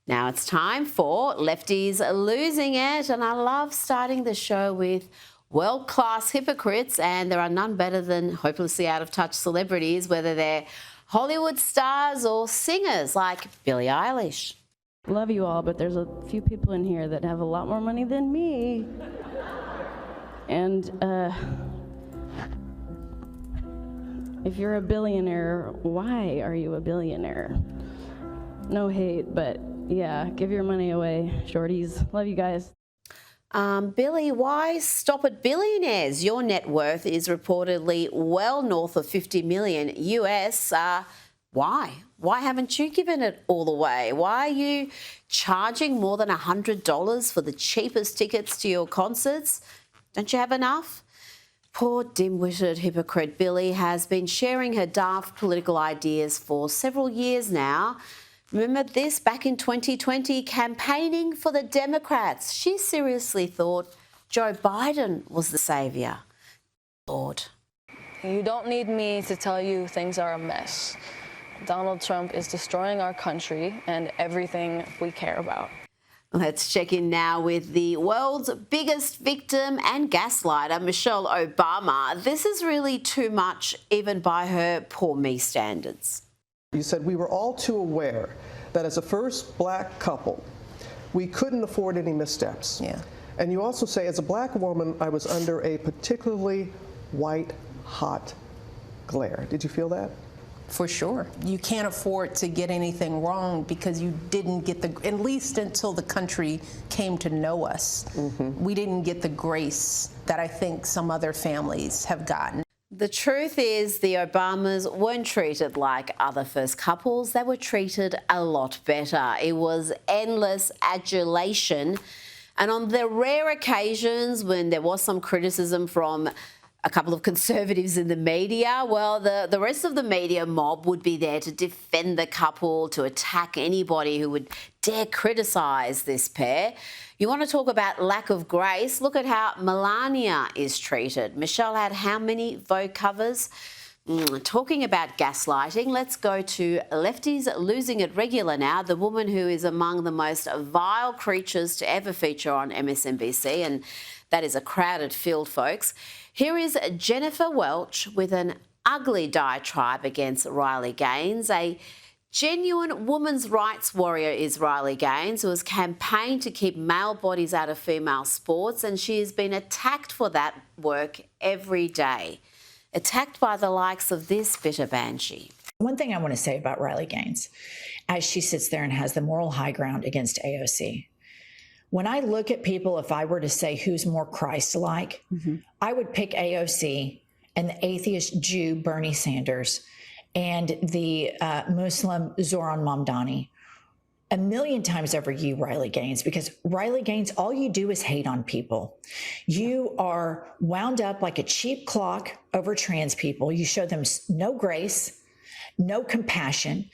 Now it's time for Lefties Losing It, and I love starting the show with world-class hypocrites, and there are none better than hopelessly out-of-touch celebrities, whether they're Hollywood stars or singers like Billie Eilish. Love you all, but there's a few people in here that have a lot more money than me. And if you're a billionaire, why are you a billionaire? No hate, but yeah, give your money away, shorties. Love you guys. Billy, why stop at billionaires? Your net worth is reportedly well north of 50 million US. Why? Why haven't you given it all away? Why are you charging more than $100 for the cheapest tickets to your concerts? Don't you have enough? Poor dim-witted hypocrite Billy has been sharing her daft political ideas for several years now. Remember this back in 2020, campaigning for the Democrats. She seriously thought Joe Biden was the saviour. Lord. You don't need me to tell you things are a mess. Donald Trump is destroying our country and everything we care about. Let's check in now with the world's biggest victim and gaslighter, Michelle Obama. This is really too much, even by her poor me standards. You said we were all too aware that as a first black couple, we couldn't afford any missteps. Yeah. And you also say, as a black woman, I was under a particularly white hot glare. Did you feel that? For sure. You can't afford to get anything wrong because you didn't get at least until the country came to know us, we didn't get the grace that I think some other families have gotten. The truth is the Obamas weren't treated like other first couples. They were treated a lot better. It was endless adulation. And on the rare occasions when there was some criticism from a couple of conservatives in the media, well, the rest of the media mob would be there to defend the couple, to attack anybody who would dare criticise this pair. You want to talk about lack of grace? Look at how Melania is treated. Michelle had how many Vogue covers? Talking about gaslighting, let's go to Lefties Losing It regular now, the woman who is among the most vile creatures to ever feature on MSNBC, and that is a crowded field, folks. Here is Jennifer Welch with an ugly diatribe against Riley Gaines. A genuine women's rights warrior is Riley Gaines, who has campaigned to keep male bodies out of female sports, and she has been attacked for that work every day. Attacked by the likes of this bitter banshee. One thing I want to say about Riley Gaines, as she sits there and has the moral high ground against AOC, when I look at people, if I were to say who's more Christ-like, I would pick AOC and the atheist Jew Bernie Sanders and the Muslim Zoran Mamdani a million times over you, Riley Gaines, because Riley Gaines, all you do is hate on people. You are wound up like a cheap clock over trans people. You show them no grace, no compassion.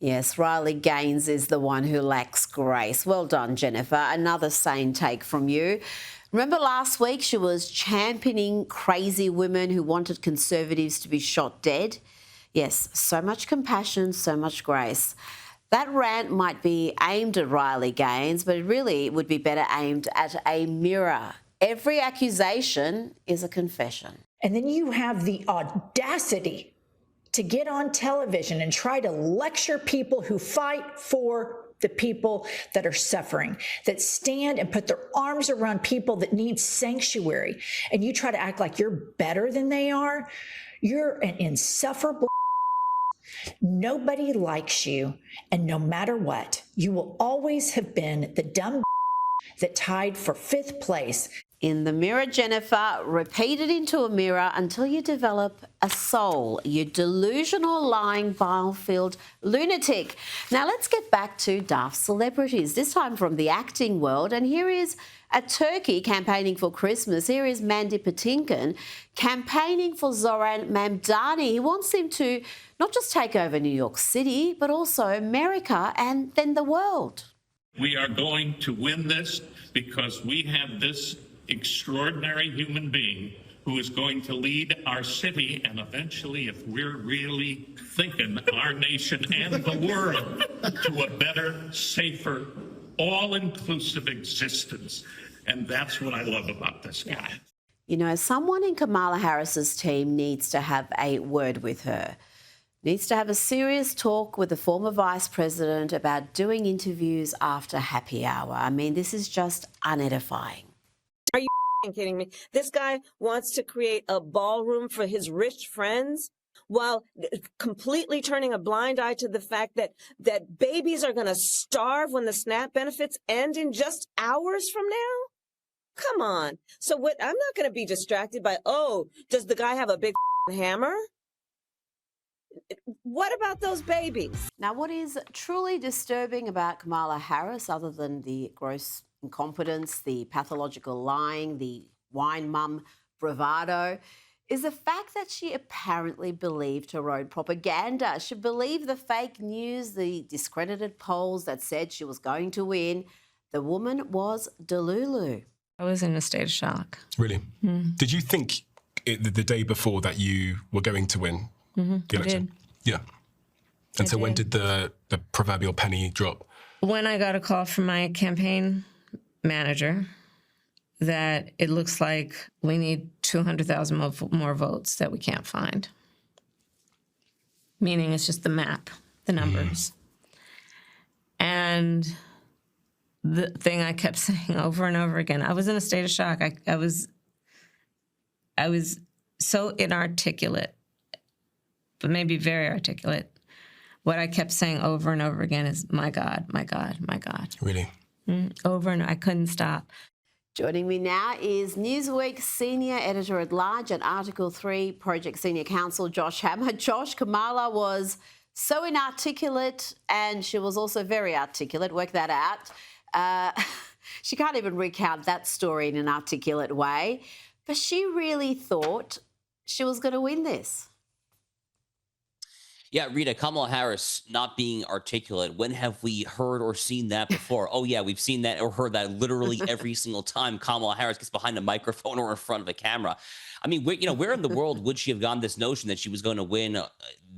Yes, Riley Gaines is the one who lacks grace. Well done, Jennifer. Another sane take from you. Remember last week she was championing crazy women who wanted conservatives to be shot dead? Yes, so much compassion, so much grace. That rant might be aimed at Riley Gaines, but it really would be better aimed at a mirror. Every accusation is a confession. And then you have the audacity to get on television and try to lecture people who fight for the people that are suffering, that stand and put their arms around people that need sanctuary. And you try to act like you're better than they are. You're an insufferable. Nobody likes you. And no matter what, you will always have been the dumb that tied for 5th place. In the mirror, Jennifer, repeat it into a mirror until you develop a soul, you delusional, lying, bile-filled lunatic. Now let's get back to daft celebrities, this time from the acting world. And here is a Turkey campaigning for Christmas. Here is Mandy Patinkin campaigning for Zoran Mamdani. He wants him to not just take over New York City, but also America and then the world. We are going to win this because we have this extraordinary human being who is going to lead our city and eventually, if we're really thinking, our nation and the world to a better, safer, all-inclusive existence. And that's what I love about this guy. You know, someone in Kamala Harris's team needs to have a word with her. Needs to have a serious talk with the former vice president about doing interviews after happy hour. I mean, this is just unedifying. Are you kidding me? This guy wants to create a ballroom for his rich friends while completely turning a blind eye to the fact that babies are going to starve when the SNAP benefits end in just hours from now? Come on. So what? I'm not going to be distracted by, oh, does the guy have a big hammer? What about those babies? Now, what is truly disturbing about Kamala Harris, other than the gross incompetence, the pathological lying, the wine mum bravado, is the fact that she apparently believed her own propaganda. She believed the fake news, the discredited polls that said she was going to win. The woman was delulu. I was in a state of shock. Really? Did you think the day before that you were going to win the election? Yeah. And so when did the proverbial penny drop? When I got a call from my campaign manager that it looks like we need 200,000 more votes that we can't find. Meaning it's just the map, the numbers. And the thing I kept saying over and over again, I was in a state of shock. I was so inarticulate, but maybe very articulate. What I kept saying over and over again is, my God, my God, my God. Really? Over and I couldn't stop. Joining me now is Newsweek's senior editor-at-large and Article 3 Project Senior Counsel, Josh Hammer. Josh, Kamala was so inarticulate and she was also very articulate. Work that out. She can't even recount that story in an articulate way. But she really thought she was going to win this. Yeah, Rita, Kamala Harris not being articulate. When have we heard or seen that before? Oh, yeah, we've seen that or heard that literally every single time Kamala Harris gets behind a microphone or in front of a camera. I mean, where in the world would she have gotten this notion that she was going to win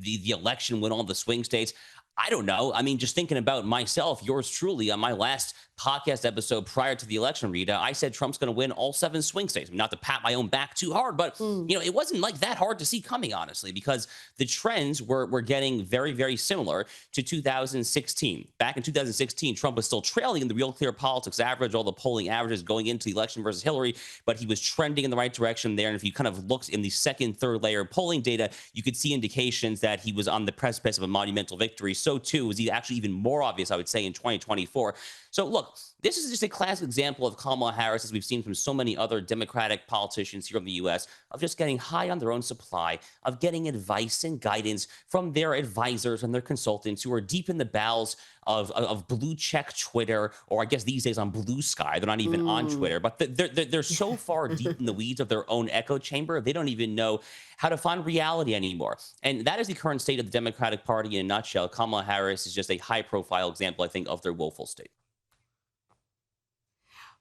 the election, win all the swing states? I don't know. I mean, just thinking about myself, yours truly, on my last podcast episode prior to the election, Rita, I said Trump's going to win all 7 swing states. I mean, not to pat my own back too hard, but, it wasn't like that hard to see coming, honestly, because the trends were getting very, very similar to 2016. Back in 2016, Trump was still trailing in the Real Clear Politics average, all the polling averages going into the election versus Hillary, but he was trending in the right direction there. And if you kind of looked in the second, third layer polling data, you could see indications that he was on the precipice of a monumental victory. So, too, was actually even more obvious, I would say, in 2024. So, look, this is just a classic example of Kamala Harris, as we've seen from so many other Democratic politicians here in the U.S., of just getting high on their own supply, of getting advice and guidance from their advisors and their consultants who are deep in the bowels of blue check Twitter, or I guess these days on Blue Sky. They're not even on Twitter, but they're so far deep in the weeds of their own echo chamber, they don't even know how to find reality anymore. And that is the current state of the Democratic Party in a nutshell. Kamala Harris is just a high-profile example, I think, of their woeful state.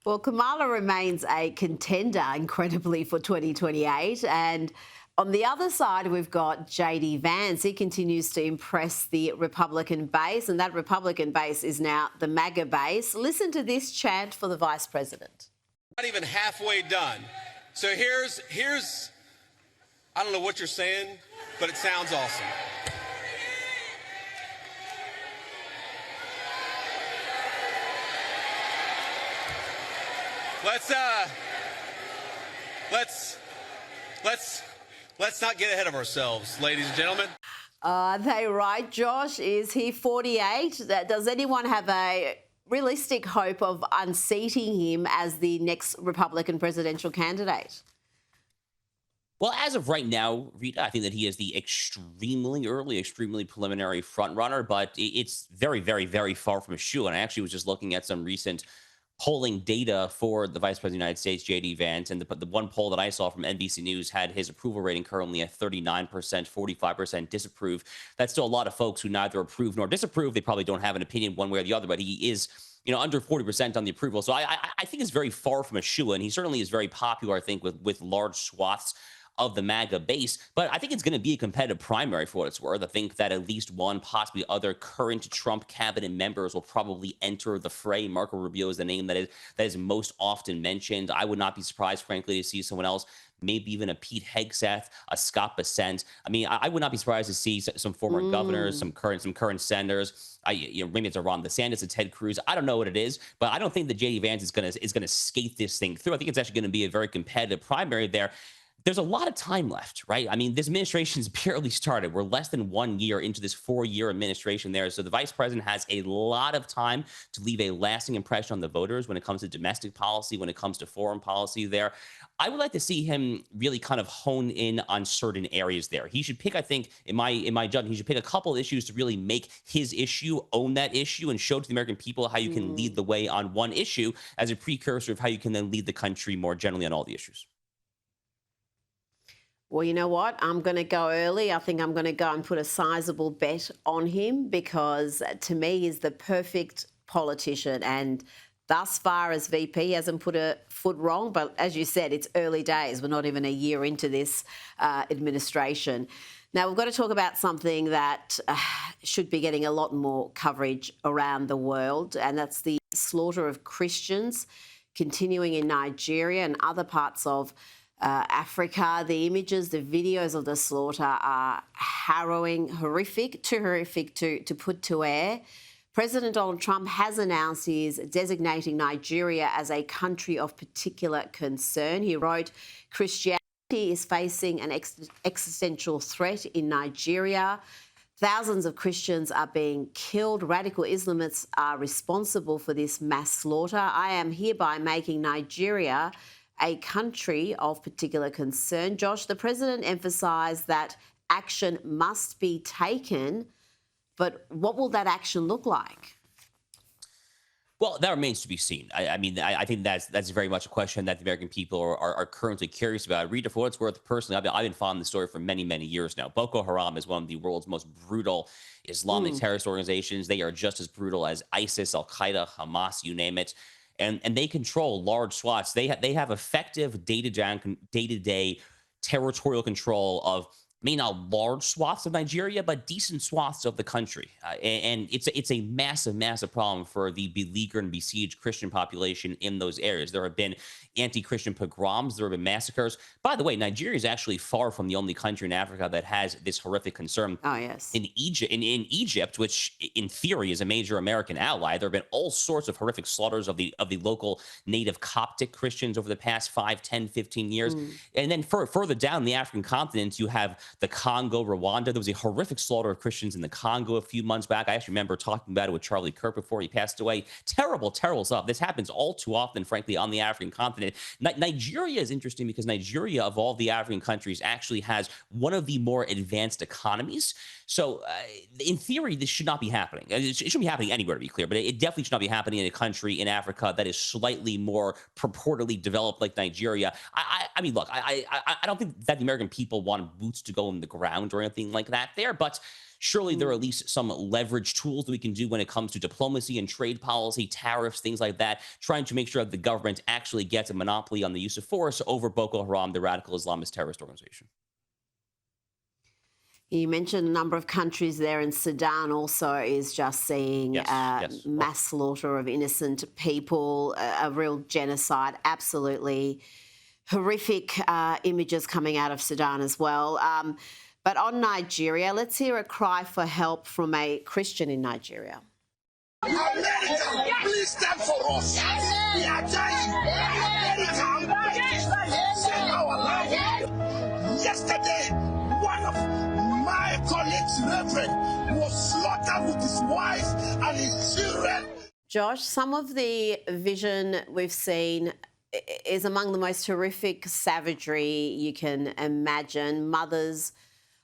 Well, Kamala remains a contender, incredibly, for 2028. And on the other side, we've got J.D. Vance. He continues to impress the Republican base, and that Republican base is now the MAGA base. Listen to this chant for the vice president. Not even halfway done. So here's I don't know what you're saying, but it sounds awesome. Let's not get ahead of ourselves, ladies and gentlemen. Are they right, Josh? Is he 48? Does anyone have a realistic hope of unseating him as the next Republican presidential candidate? Well, as of right now, Rita, I think that he is the extremely early, extremely preliminary frontrunner, but it's very, very, very far from a shoe. And I actually was just looking at some recent polling data for the Vice President of the United States, J.D. Vance, and the one poll that I saw from NBC News had his approval rating currently at 39%, 45% disapprove. That's still a lot of folks who neither approve nor disapprove. They probably don't have an opinion one way or the other, but he is under 40% on the approval. So I think it's very far from a shoo-in. He certainly is very popular, I think, with large swaths of the MAGA base. But I think it's going to be a competitive primary for what it's worth. I think that at least one, possibly other current Trump cabinet members will probably enter the fray. Marco Rubio is the name that is most often mentioned. I would not be surprised, frankly, to see someone else, maybe even a Pete Hegseth, a Scott Bessent. I mean, I would not be surprised to see some former governors, some current senators. Maybe it's a Ron DeSantis, a Ted Cruz. I don't know what it is, but I don't think that JD Vance is gonna skate this thing through. I think it's actually going to be a very competitive primary there. There's a lot of time left, right? I mean, this administration's barely started. We're less than 1 year into this 4-year administration there. So the vice president has a lot of time to leave a lasting impression on the voters when it comes to domestic policy, when it comes to foreign policy there. I would like to see him really kind of hone in on certain areas there. He should pick, I think, in my judgment, he should pick a couple issues to really make his issue, own that issue, and show to the American people how you can lead the way on one issue as a precursor of how you can then lead the country more generally on all the issues. Well, you know what? I'm going to go early. I think I'm going to go and put a sizable bet on him because, to me, he's the perfect politician. And thus far as VP, he hasn't put a foot wrong. But as you said, it's early days. We're not even a year into this administration. Now, we've got to talk about something that should be getting a lot more coverage around the world, and that's the slaughter of Christians continuing in Nigeria and other parts of Africa. The images, the videos of the slaughter are harrowing, horrific, too horrific to put to air. President Donald Trump has announced he is designating Nigeria as a country of particular concern. He wrote, Christianity is facing an existential threat in Nigeria. Thousands of Christians are being killed. Radical Islamists are responsible for this mass slaughter. I am hereby making Nigeria a country of particular concern. Josh, the president emphasised that action must be taken, but what will that action look like? Well, that remains to be seen. I mean, I think that's very much a question that the American people are currently curious about. Rita, for what it's worth, personally, I've been following the story for many, many years now. Boko Haram is one of the world's most brutal Islamic terrorist organizations. They are just as brutal as ISIS, Al-Qaeda, Hamas, you name it. And they control large swaths. They have effective day-to-day territorial control of maybe not large swaths of Nigeria, but decent swaths of the country. And it's a massive, massive problem for the beleaguered and besieged Christian population in those areas. There have been anti-Christian pogroms. There have been massacres. By the way, Nigeria is actually far from the only country in Africa that has this horrific concern. Oh, yes. In Egypt, which in theory is a major American ally, there have been all sorts of horrific slaughters of the local native Coptic Christians over the past 5, 10, 15 years. And then further down the African continent, you have the Congo, Rwanda. There was a horrific slaughter of Christians in the Congo a few months back. I actually remember talking about it with Charlie Kirk before he passed away. Terrible, terrible stuff. This happens all too often, frankly, on the African continent. Nigeria is interesting because Nigeria, of all the African countries, actually has one of the more advanced economies. So in theory, this should not be happening. It shouldn't be happening anywhere, to be clear, but it definitely should not be happening in a country in Africa that is slightly more purportedly developed like Nigeria. I mean, look, I don't think that the American people want boots to go in the ground or anything like that there, but surely there are at least some leverage tools that we can do when it comes to diplomacy and trade policy, tariffs, things like that, trying to make sure that the government actually gets a monopoly on the use of force over Boko Haram, the radical Islamist terrorist organization. You mentioned a number of countries there, and Sudan also is just seeing mass slaughter of innocent people, a real genocide, absolutely horrific images coming out of Sudan as well. But on Nigeria, let's hear a cry for help from a Christian in Nigeria. America, please stand for us. We are dying. America, save our life. Yesterday, one of my colleagues, Reverend, was slaughtered with his wife and his children. Josh, some of the vision we've seen is among the most horrific savagery you can imagine. Mothers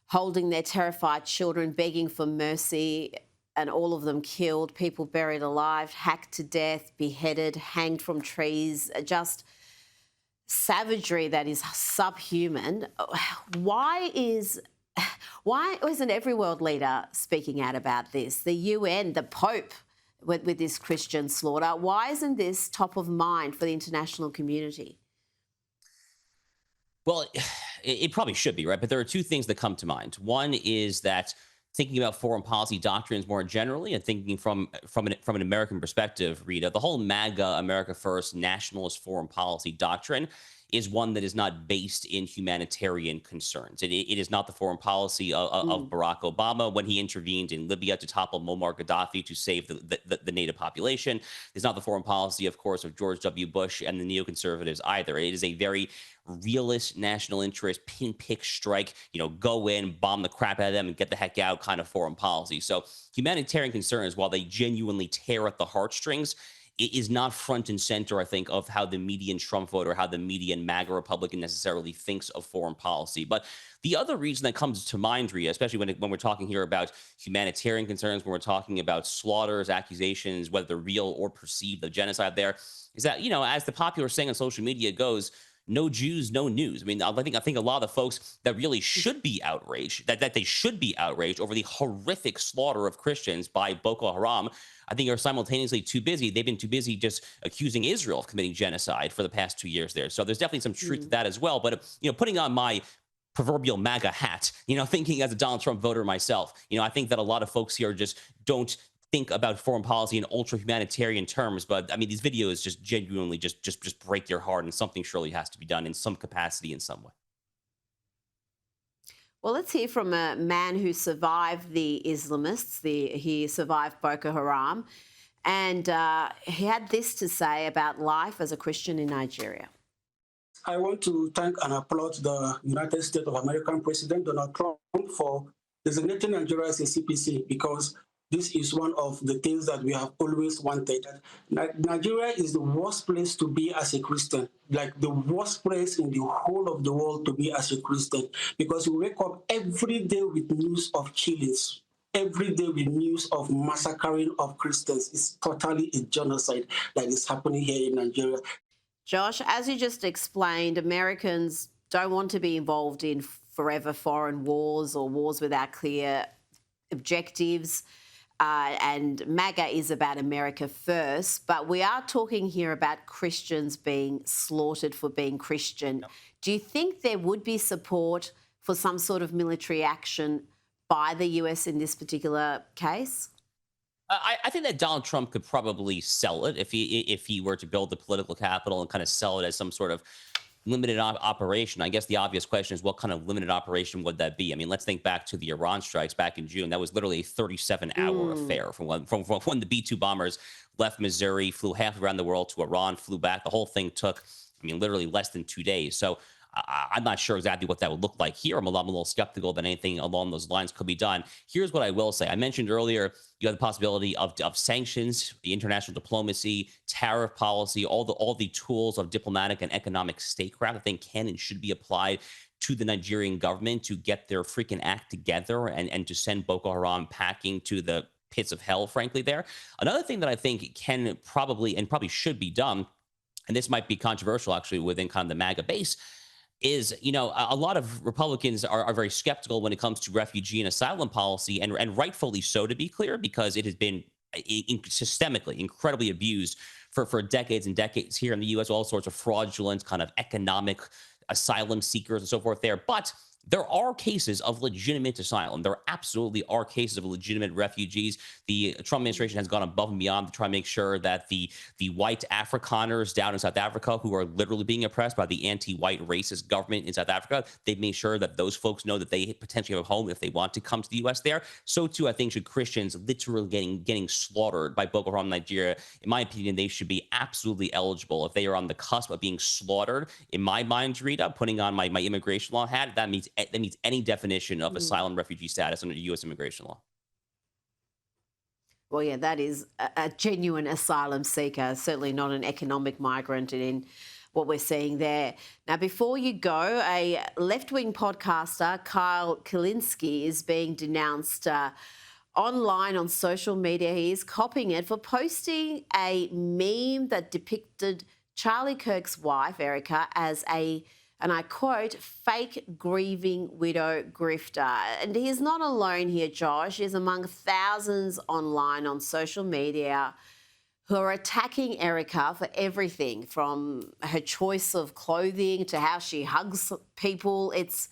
holding their terrified children, begging for mercy, and all of them killed, people buried alive, hacked to death, beheaded, hanged from trees, just savagery that is subhuman. Why isn't every world leader speaking out about this? The UN, the Pope, with this Christian slaughter. Why isn't this top of mind for the international community? Well, it probably should be, right? But there are two things that come to mind. One is that thinking about foreign policy doctrines more generally and thinking from an American perspective, Rita, the whole MAGA, America First, nationalist foreign policy doctrine is one that is not based in humanitarian concerns. It is not the foreign policy of Barack Obama when he intervened in Libya to topple Muammar Gaddafi to save the native population. It's not the foreign policy, of course, of George W. Bush and the neoconservatives either. It is a very realist national interest, pinprick strike, go in, bomb the crap out of them and get the heck out kind of foreign policy. So humanitarian concerns, while they genuinely tear at the heartstrings, it is not front and center, I think, of how the median Trump voter, how the median MAGA Republican necessarily thinks of foreign policy. But the other reason that comes to mind, Rhea, especially when we're talking here about humanitarian concerns, when we're talking about slaughters, accusations, whether they're real or perceived, the genocide there, is that, as the popular saying on social media goes, no Jews, no news. I mean, I think a lot of the folks that really should be outraged, that they should be outraged over the horrific slaughter of Christians by Boko Haram, I think are simultaneously too busy. They've been too busy just accusing Israel of committing genocide for the past 2 years there. So there's definitely some truth to that as well. But, putting on my proverbial MAGA hat, thinking as a Donald Trump voter myself, I think that a lot of folks here just don't think about foreign policy in ultra humanitarian terms. But I mean, these videos just genuinely just break your heart, and something surely has to be done in some capacity in some way. Well, let's hear from a man who survived the Islamists. He survived Boko Haram, and he had this to say about life as a Christian in Nigeria. I want to thank and applaud the United States of American President Donald Trump for designating Nigeria as a CPC, because this is one of the things that we have always wanted. Nigeria is the worst place to be as a Christian, like the worst place in the whole of the world to be as a Christian, because you wake up every day with news of killings, every day with news of massacring of Christians. It's totally a genocide that is happening here in Nigeria. Josh, as you just explained, Americans don't want to be involved in forever foreign wars or wars without clear objectives. And MAGA is about America first, but we are talking here about Christians being slaughtered for being Christian. Do you think there would be support for some sort of military action by the US in this particular case? I think that Donald Trump could probably sell it if he were to build the political capital and kind of sell it as some sort of limited operation. I guess the obvious question is, what kind of limited operation would that be? I mean, let's think back to the Iran strikes back in June. That was literally a 37-hour affair from when the B-2 bombers left Missouri, flew half around the world to Iran, flew back. The whole thing took, literally less than 2 days. So I'm not sure exactly what that would look like here. I'm a little skeptical that anything along those lines could be done. Here's what I will say. I mentioned earlier, you have the possibility of sanctions, the international diplomacy, tariff policy, all the tools of diplomatic and economic statecraft I think can and should be applied to the Nigerian government to get their freaking act together and to send Boko Haram packing to the pits of hell, frankly, there. Another thing that I think can probably should be done, and this might be controversial actually within kind of the MAGA base, is, a lot of Republicans are very skeptical when it comes to refugee and asylum policy, and rightfully so, to be clear, because it has been systemically incredibly abused for decades and decades here in the U.S., all sorts of fraudulent kind of economic asylum seekers and so forth there. But there are cases of legitimate asylum. There absolutely are cases of legitimate refugees. The Trump administration has gone above and beyond to try and make sure that the white Afrikaners down in South Africa, who are literally being oppressed by the anti-white racist government in South Africa, they've made sure that those folks know that they potentially have a home if they want to come to the U.S. there. So too, I think, should Christians literally getting slaughtered by Boko Haram in Nigeria. In my opinion, they should be absolutely eligible. If they are on the cusp of being slaughtered, in my mind, Rita, putting on my immigration law hat, that means any definition of asylum refugee status under U.S. immigration law. Well, yeah, that is a genuine asylum seeker, certainly not an economic migrant in what we're seeing there. Now, before you go, a left-wing podcaster, Kyle Kalinske, is being denounced online on social media. He is copying it for posting a meme that depicted Charlie Kirk's wife, Erica, as a and I quote, fake grieving widow grifter. And he's not alone here, Josh. He's among thousands online on social media who are attacking Erica for everything, from her choice of clothing to how she hugs people. It's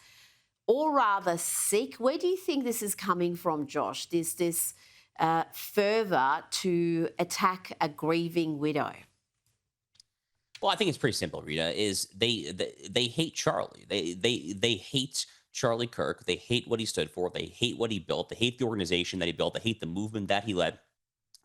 all rather sick. Where do you think this is coming from, Josh, this fervour to attack a grieving widow? Well, I think it's pretty simple, Rita, is they hate Charlie. They hate Charlie Kirk. They hate what he stood for. They hate what he built. They hate the organization that he built. They hate the movement that he led.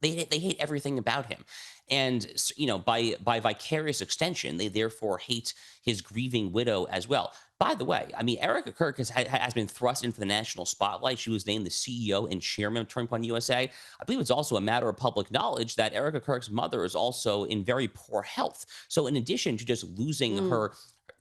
They hate everything about him. And, you know, by vicarious extension, they therefore hate his grieving widow as well. By the way, I mean, Erica Kirk has been thrust into the national spotlight. She was named the CEO and chairman of Turning Point USA. I believe it's also a matter of public knowledge that Erica Kirk's mother is also in very poor health. So in addition to just losing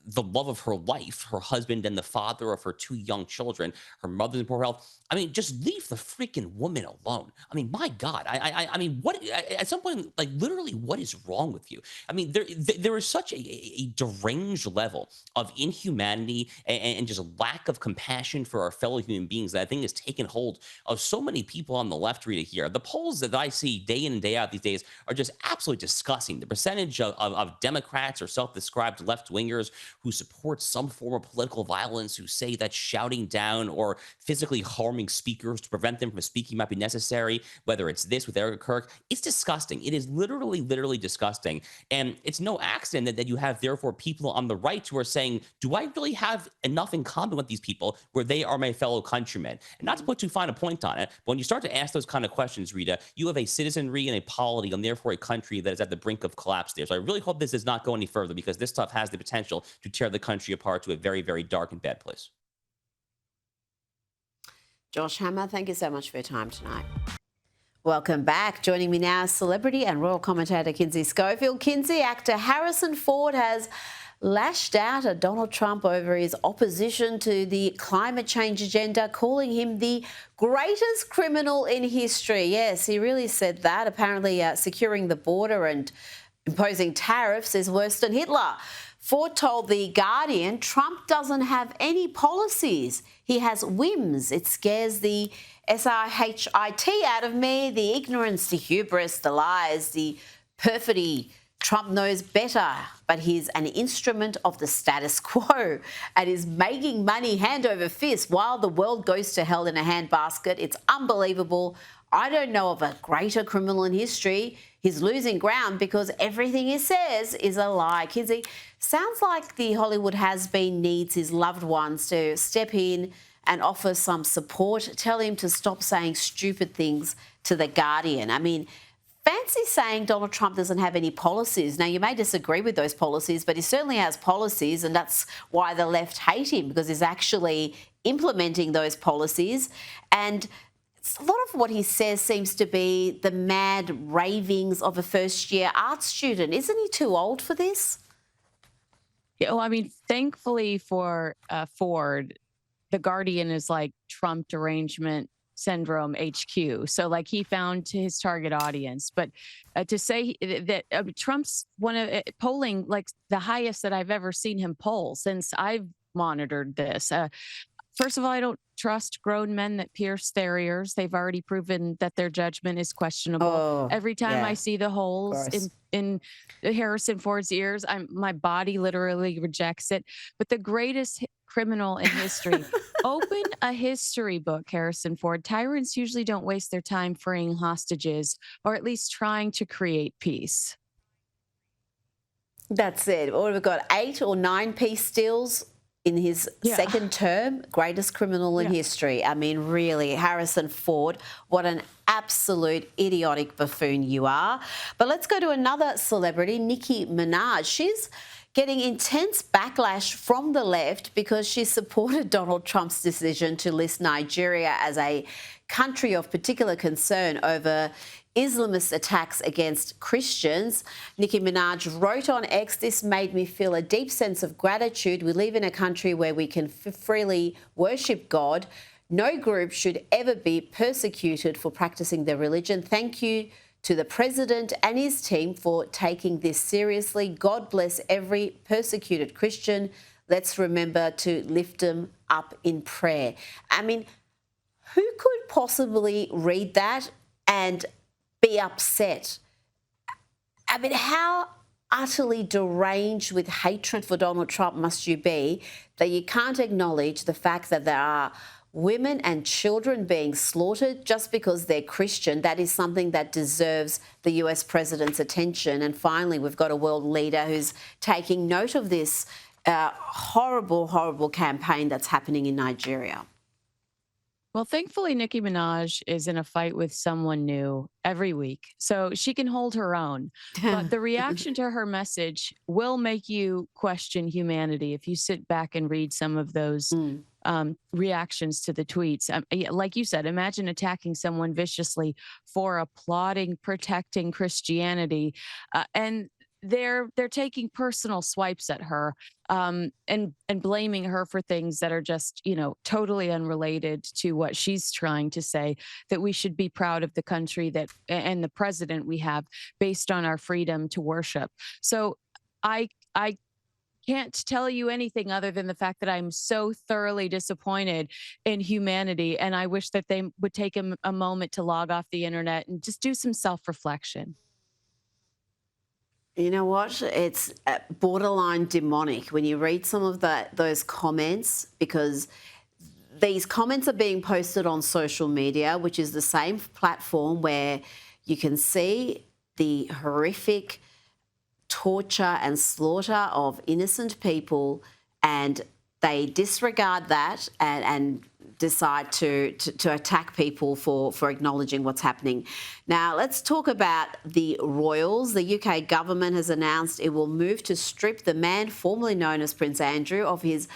the love of her life, her husband and the father of her 2 young children, her mother's in poor health. I mean, just leave the freaking woman alone. I mean, my God. I mean, what at some point, like literally, what is wrong with you? I mean, there is such a deranged level of inhumanity and just lack of compassion for our fellow human beings that I think has taken hold of so many people on the left, Rita, here. The polls that I see day in and day out these days are just absolutely disgusting. The percentage of Democrats or self-described left-wingers who support some form of political violence, who say that shouting down or physically harming speakers to prevent them from speaking might be necessary, whether it's this with Erica Kirk, it's disgusting. It is literally disgusting. And it's no accident that you have, therefore, people on the right who are saying, do I really have enough in common with these people where they are my fellow countrymen? And not to put too fine a point on it, but when you start to ask those kind of questions, Rita, you have a citizenry and a polity and therefore a country that is at the brink of collapse there. So I really hope this does not go any further, because this stuff has the potential to tear the country apart to a very, very dark and bad place. Josh Hammer, thank you so much for your time tonight. Welcome back. Joining me now is celebrity and royal commentator Kinsey Schofield. Kinsey, actor Harrison Ford has lashed out at Donald Trump over his opposition to the climate change agenda, calling him the greatest criminal in history. Yes, he really said that. Apparently, securing the border and imposing tariffs is worse than Hitler. Ford told The Guardian Trump doesn't have any policies. He has whims. It scares the SRHIT out of me, the ignorance, the hubris, the lies, the perfidy. Trump knows better, but he's an instrument of the status quo and is making money hand over fist while the world goes to hell in a handbasket. It's unbelievable. I don't know of a greater criminal in history. He's losing ground because everything he says is a lie. Kinsey, sounds like the Hollywood has-been needs his loved ones to step in and offer some support. Tell him to stop saying stupid things to The Guardian. I mean, Vance is saying Donald Trump doesn't have any policies. Now, you may disagree with those policies, but he certainly has policies, and that's why the left hate him, because he's actually implementing those policies. And a lot of what he says seems to be the mad ravings of a first-year art student. Isn't he too old for this? Yeah, well, I mean, thankfully for Ford, The Guardian is like Trump derangement syndrome HQ. So like he found his target audience. But to say that Trump's polling like the highest that I've ever seen him poll since I've monitored this. First of all, I don't trust grown men that pierce their ears. They've already proven that their judgment is questionable. Oh, every time yeah, I see the holes in Harrison Ford's ears, my body literally rejects it. But the greatest criminal in history, open a history book, Harrison Ford. Tyrants usually don't waste their time freeing hostages, or at least trying to create peace. That's it. What have we got? 8 or 9 peace deals in his second term, greatest criminal in history. I mean, really, Harrison Ford, what an absolute idiotic buffoon you are. But let's go to another celebrity, Nicki Minaj. She's getting intense backlash from the left because she supported Donald Trump's decision to list Nigeria as a country of particular concern over Islamist attacks against Christians. Nicki Minaj wrote on X, "This made me feel a deep sense of gratitude. We live in a country where we can freely worship God. No group should ever be persecuted for practicing their religion. Thank you to the president and his team for taking this seriously. God bless every persecuted Christian Let's remember to lift them up in prayer. I mean, who could possibly read that and be upset? I mean, how utterly deranged with hatred for Donald Trump must you be that you can't acknowledge the fact that there are women and children being slaughtered just because they're Christian? That is something that deserves the US president's attention. And finally, we've got a world leader who's taking note of this horrible, horrible campaign that's happening in Nigeria. Well, thankfully, Nicki Minaj is in a fight with someone new every week, so she can hold her own. But the reaction to her message will make you question humanity if you sit back and read some of those reactions to the tweets. Like you said, imagine attacking someone viciously for applauding, protecting Christianity, and they're taking personal swipes at her and blaming her for things that are just, totally unrelated to what she's trying to say, that we should be proud of the country that and the president we have based on our freedom to worship. So I can't tell you anything other than the fact that I'm so thoroughly disappointed in humanity, and I wish that they would take a moment to log off the internet and just do some self-reflection. You know what? It's borderline demonic when you read some of those comments, because these comments are being posted on social media, which is the same platform where you can see the horrific torture and slaughter of innocent people, and they disregard that and decide to attack people for acknowledging what's happening. Now, let's talk about the royals. The UK government has announced it will move to strip the man formerly known as Prince Andrew of his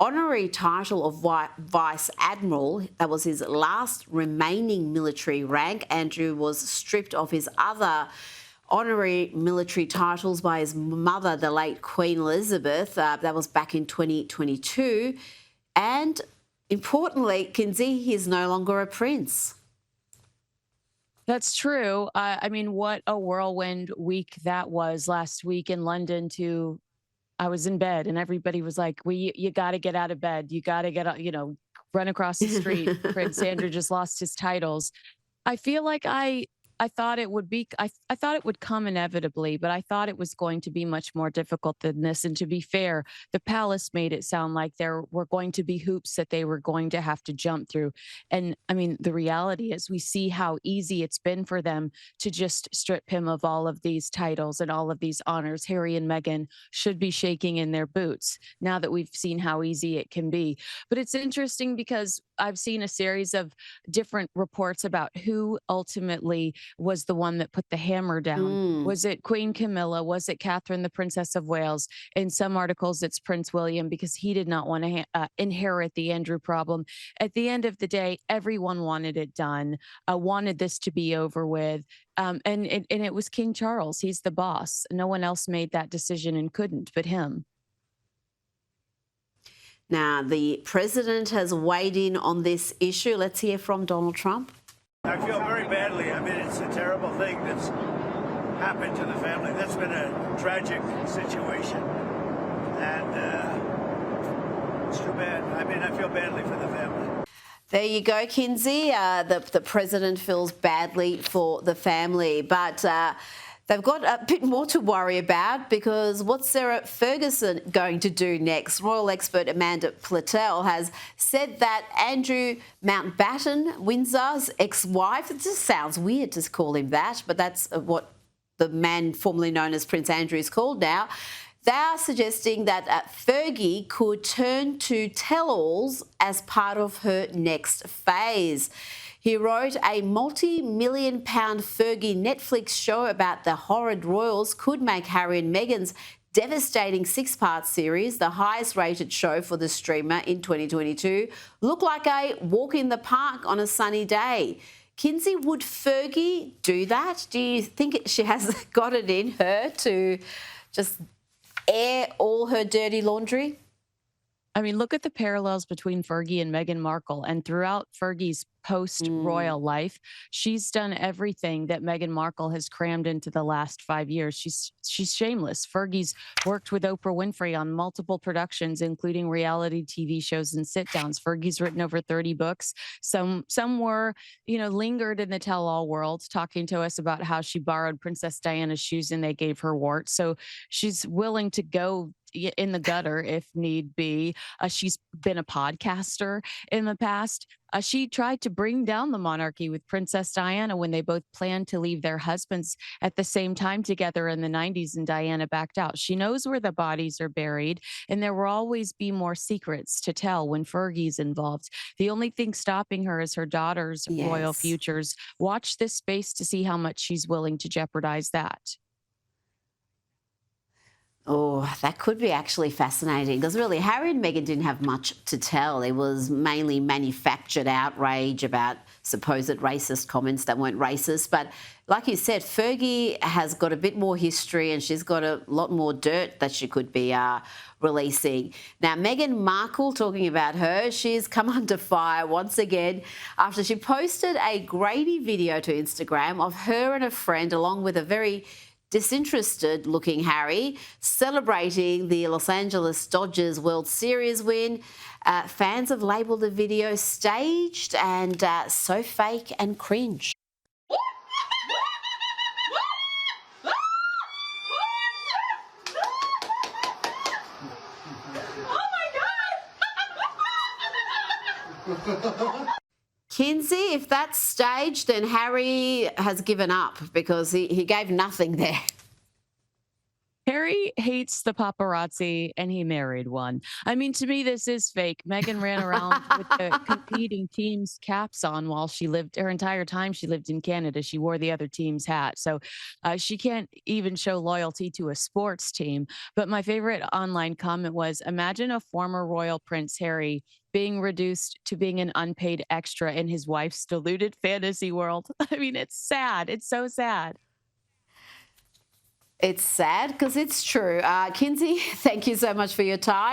honorary title of Vice Admiral. That was his last remaining military rank. Andrew was stripped of his other honorary military titles by his mother, the late Queen Elizabeth. That was back in 2022. And importantly, Kinsey, he's no longer a prince. That's true. I mean, what a whirlwind week that was last week in London. I was in bed and everybody was like, you got to get out of bed. You got to get out, run across the street. Prince Andrew just lost his titles. I feel like I thought it would be, I thought it would come inevitably, but I thought it was going to be much more difficult than this. And to be fair, the palace made it sound like there were going to be hoops that they were going to have to jump through. And I mean, the reality is we see how easy it's been for them to just strip him of all of these titles and all of these honors. Harry and Meghan should be shaking in their boots now that we've seen how easy it can be. But it's interesting because I've seen a series of different reports about who ultimately was the one that put the hammer down. Was it Queen Camilla? Was it Catherine, the Princess of Wales? In some articles, it's Prince William, because he did not want to inherit the Andrew problem. At the end of the day, everyone wanted it done, wanted this to be over with. And it was King Charles. He's the boss. No one else made that decision and couldn't but him. Now, the president has weighed in on this issue. Let's hear from Donald Trump. I feel very badly. I mean, it's a terrible thing that's happened to the family. That's been a tragic situation. And it's too bad. I mean, I feel badly for the family. There you go, Kinsey. The president feels badly for the family, but they've got a bit more to worry about, because what's Sarah Ferguson going to do next? Royal expert Amanda Platel has said that Andrew Mountbatten, Windsor's ex-wife, it just sounds weird to call him that, but that's what the man formerly known as Prince Andrew is called now. They are suggesting that Fergie could turn to tell-alls as part of her next phase. He wrote a multi-million-pound Fergie Netflix show about the horrid royals could make Harry and Meghan's devastating 6-part series, the highest-rated show for the streamer in 2022, look like a walk in the park on a sunny day. Kinsey, would Fergie do that? Do you think she has got it in her to just air all her dirty laundry? I mean, look at the parallels between Fergie and Meghan Markle. And throughout Fergie's post-royal life, she's done everything that Meghan Markle has crammed into the last 5 years. She's shameless. Fergie's worked with Oprah Winfrey on multiple productions, including reality TV shows and sit-downs. Fergie's written over 30 books. Some were, lingered in the tell-all world, talking to us about how she borrowed Princess Diana's shoes and they gave her warts. So she's willing to go in the gutter if need be. She's been a podcaster in the past. She tried to bring down the monarchy with Princess Diana when they both planned to leave their husbands at the same time together in the 90s, and Diana backed out. She knows where the bodies are buried, and there will always be more secrets to tell when Fergie's involved. The only thing stopping her is her daughter's royal futures. Watch this space to see how much she's willing to jeopardize that. Oh, that could be actually fascinating because really Harry and Meghan didn't have much to tell. It was mainly manufactured outrage about supposed racist comments that weren't racist. But like you said, Fergie has got a bit more history and she's got a lot more dirt that she could be releasing. Now, Meghan Markle, talking about her, she's come under fire once again after she posted a grainy video to Instagram of her and a friend along with a very disinterested looking Harry celebrating the Los Angeles Dodgers World Series win. Fans have labelled the video staged and so fake and cringe. Kinsey, if that's staged, then Harry has given up because he gave nothing there. Harry hates the paparazzi and he married one. I mean, to me, this is fake. Meghan ran around with the competing team's caps on while she lived her entire time. She lived in Canada. She wore the other team's hat. So she can't even show loyalty to a sports team. But my favorite online comment was, imagine a former royal prince, Harry, being reduced to being an unpaid extra in his wife's deluded fantasy world. I mean, it's sad. It's so sad. It's sad because it's true. Kinsey, thank you so much for your time.